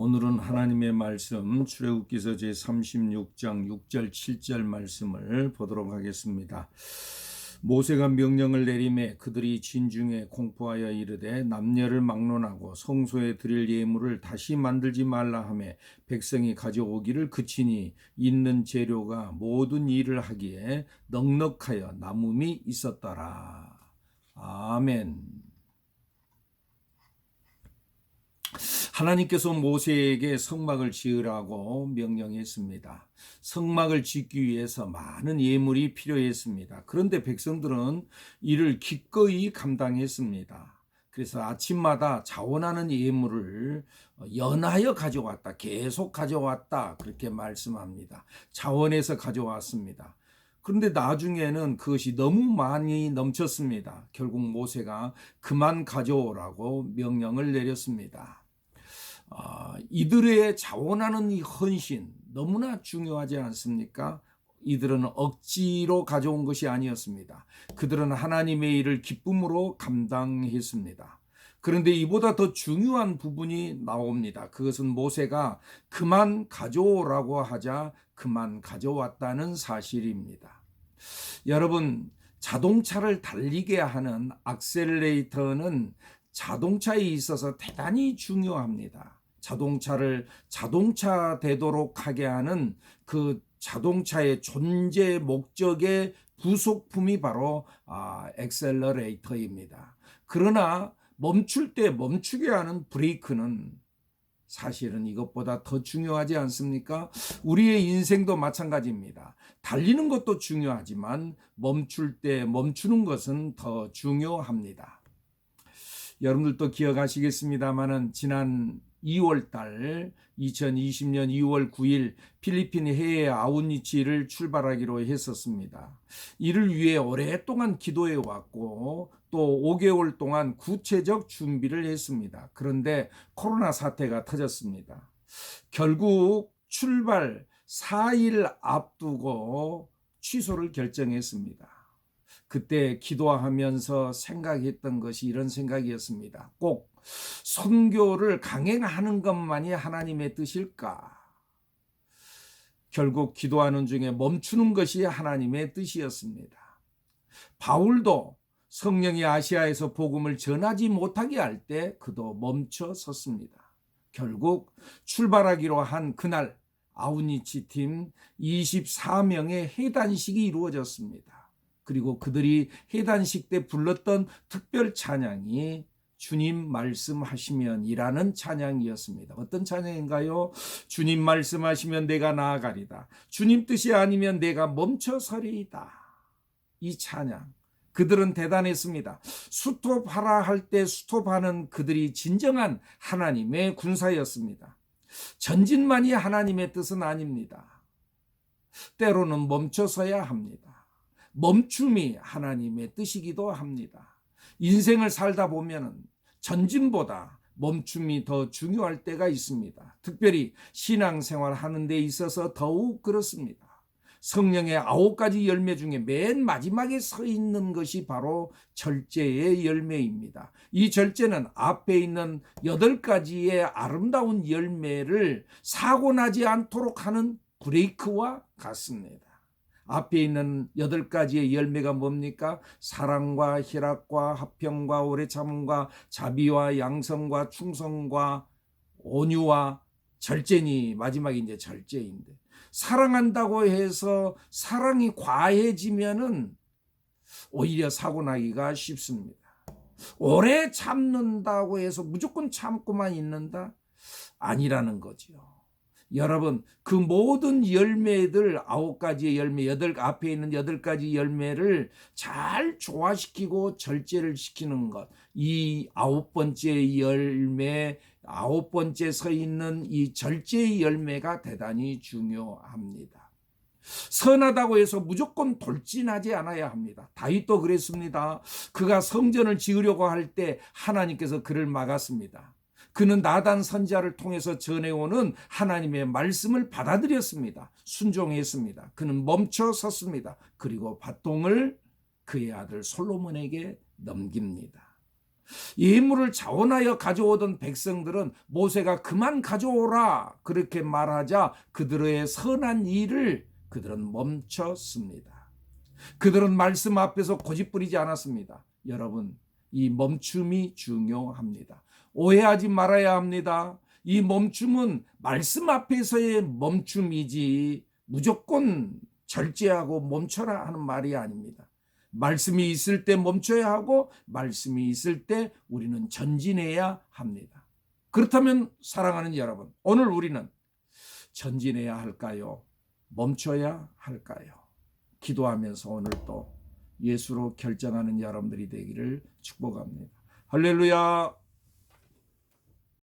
오늘은 하나님의 말씀 출애굽기서 제36장 6절 7절 말씀을 보도록 하겠습니다. 모세가 명령을 내리매 그들이 진중에 공포하여 이르되 남녀를 막론하고 성소에 드릴 예물을 다시 만들지 말라 하며 백성이 가져오기를 그치니 있는 재료가 모든 일을 하기에 넉넉하여 남음이 있었더라. 아멘. 하나님께서 모세에게 성막을 지으라고 명령했습니다. 성막을 짓기 위해서 많은 예물이 필요했습니다. 그런데 백성들은 이를 기꺼이 감당했습니다. 그래서 아침마다 자원하는 예물을 연하여 가져왔다, 계속 가져왔다, 그렇게 말씀합니다. 자원해서 가져왔습니다. 그런데 나중에는 그것이 너무 많이 넘쳤습니다. 결국 모세가 그만 가져오라고 명령을 내렸습니다. 이들의 자원하는 이 헌신 너무나 중요하지 않습니까? 이들은 억지로 가져온 것이 아니었습니다. 그들은 하나님의 일을 기쁨으로 감당했습니다. 그런데 이보다 더 중요한 부분이 나옵니다. 그것은 모세가 그만 가져오라고 하자 그만 가져왔다는 사실입니다. 여러분, 자동차를 달리게 하는 악셀레이터는 자동차에 있어서 대단히 중요합니다. 자동차를 자동차 되도록 하게 하는 그 자동차의 존재 목적의 부속품이 바로 엑셀러레이터입니다. 그러나 멈출 때 멈추게 하는 브레이크는 사실은 이것보다 더 중요하지 않습니까? 우리의 인생도 마찬가지입니다. 달리는 것도 중요하지만 멈출 때 멈추는 것은 더 중요합니다. 여러분들도 기억하시겠습니다마는 지난 2월 달 2020년 2월 9일 필리핀 해외 아웃리치를 출발하기로 했었습니다. 이를 위해 오랫동안 기도해 왔고 또 5개월 동안 구체적 준비를 했습니다. 그런데 코로나 사태가 터졌습니다. 결국 출발 4일 앞두고 취소를 결정했습니다. 그때 기도하면서 생각했던 것이 이런 생각이었습니다. 꼭 선교를 강행하는 것만이 하나님의 뜻일까? 결국 기도하는 중에 멈추는 것이 하나님의 뜻이었습니다. 바울도 성령이 아시아에서 복음을 전하지 못하게 할 때 그도 멈춰 섰습니다. 결국 출발하기로 한 그날 아웃리치 팀 24명의 해단식이 이루어졌습니다. 그리고 그들이 해단식 때 불렀던 특별 찬양이 주님 말씀하시면 이라는 찬양이었습니다. 어떤 찬양인가요? 주님 말씀하시면 내가 나아가리다. 주님 뜻이 아니면 내가 멈춰서리이다. 이 찬양. 그들은 대단했습니다. 스톱하라 할 때 스톱하는 그들이 진정한 하나님의 군사였습니다. 전진만이 하나님의 뜻은 아닙니다. 때로는 멈춰서야 합니다. 멈춤이 하나님의 뜻이기도 합니다. 인생을 살다 보면 전진보다 멈춤이 더 중요할 때가 있습니다. 특별히 신앙생활 하는 데 있어서 더욱 그렇습니다. 성령의 9가지 열매 중에 맨 마지막에 서 있는 것이 바로 절제의 열매입니다. 이 절제는 앞에 있는 8가지의 아름다운 열매를 사고 나지 않도록 하는 브레이크와 같습니다. 앞에 있는 8가지의 열매가 뭡니까? 사랑과 희락과 화평과 오래 참음과 자비와 양성과 충성과 온유와 절제니 마지막이 이제 절제인데, 사랑한다고 해서 사랑이 과해지면은 오히려 사고 나기가 쉽습니다. 오래 참는다고 해서 무조건 참고만 있는다? 아니라는 거죠. 여러분, 그 모든 열매들 9가지의 열매, 앞에 있는 8가지 열매를 잘 조화시키고 절제를 시키는 것, 이 9번째 열매, 9번째 서 있는 이 절제의 열매가 대단히 중요합니다. 선하다고 해서 무조건 돌진하지 않아야 합니다. 다윗도 그랬습니다. 그가 성전을 지으려고 할 때 하나님께서 그를 막았습니다. 그는 나단 선지자를 통해서 전해오는 하나님의 말씀을 받아들였습니다. 순종했습니다. 그는 멈춰 섰습니다. 그리고 밧동을 그의 아들 솔로몬에게 넘깁니다. 예물을 자원하여 가져오던 백성들은 모세가 그만 가져오라 그렇게 말하자 그들의 선한 일을 그들은 멈췄습니다. 그들은 말씀 앞에서 고집부리지 않았습니다. 여러분, 이 멈춤이 중요합니다. 오해하지 말아야 합니다. 이 멈춤은 말씀 앞에서의 멈춤이지 무조건 절제하고 멈춰라 하는 말이 아닙니다. 말씀이 있을 때 멈춰야 하고 말씀이 있을 때 우리는 전진해야 합니다. 그렇다면 사랑하는 여러분, 오늘 우리는 전진해야 할까요? 멈춰야 할까요? 기도하면서 오늘 또 예수로 결정하는 여러분들이 되기를 축복합니다. 할렐루야.